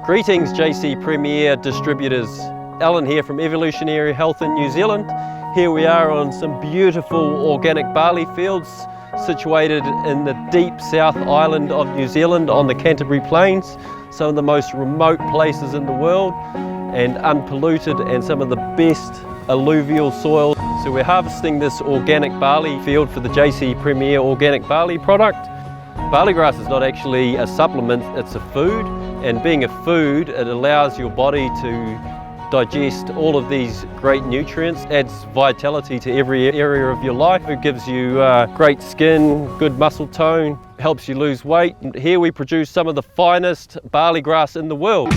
Greetings JC Premier distributors. Alan here from Evolutionary Health in New Zealand. Here we are on some beautiful organic barley fields situated in the deep South Island of New Zealand on the Canterbury Plains, some of the most remote places in the world and unpolluted and some of the best alluvial soil. So we're harvesting this organic barley field for the JC Premier organic barley product. Barley grass is not actually a supplement, it's a food, and being a food, it allows your body to digest all of these great nutrients, adds vitality to every area of your life. It gives you great skin, good muscle tone, helps you lose weight. And here we produce some of the finest barley grass in the world.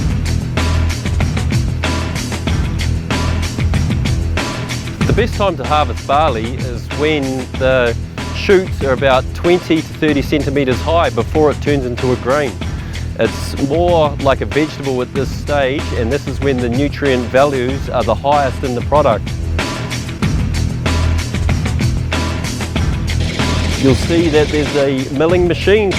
The best time to harvest barley is when the shoots are about 20 to 30 centimetres high before it turns into a grain. It's more like a vegetable at this stage, and this is when the nutrient values are the highest in the product. You'll see that there's a milling machine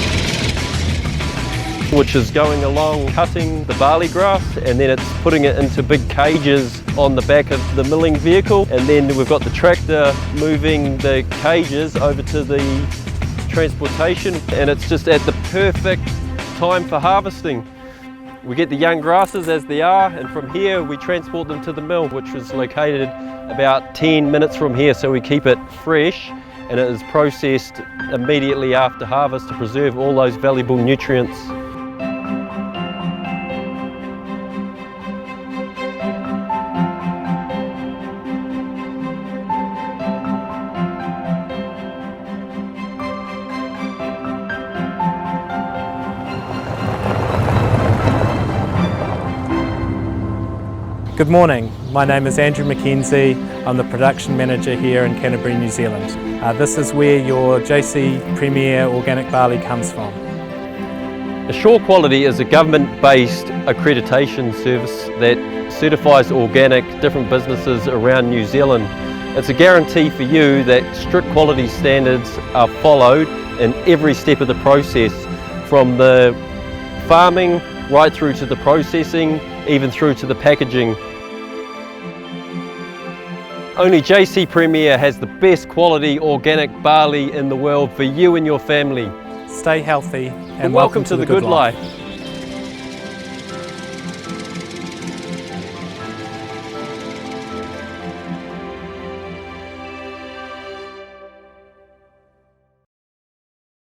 which is going along cutting the barley grass, and then it's putting it into big cages on the back of the milling vehicle, and then we've got the tractor moving the cages over to the transportation, and it's just at the perfect time for harvesting. We get the young grasses as they are, and from here we transport them to the mill, which is located about 10 minutes from here, so we keep it fresh and it is processed immediately after harvest to preserve all those valuable nutrients. Good morning, my name is Andrew Mackenzie. I'm the production manager here in Canterbury, New Zealand. This is where your JC Premier organic barley comes from. Assure Quality is a government-based accreditation service that certifies organic different businesses around New Zealand. It's a guarantee for you that strict quality standards are followed in every step of the process, from the farming right through to the processing, even through to the packaging. Only JC Premier has the best quality organic barley in the world for you and your family. Stay healthy and welcome to the good life.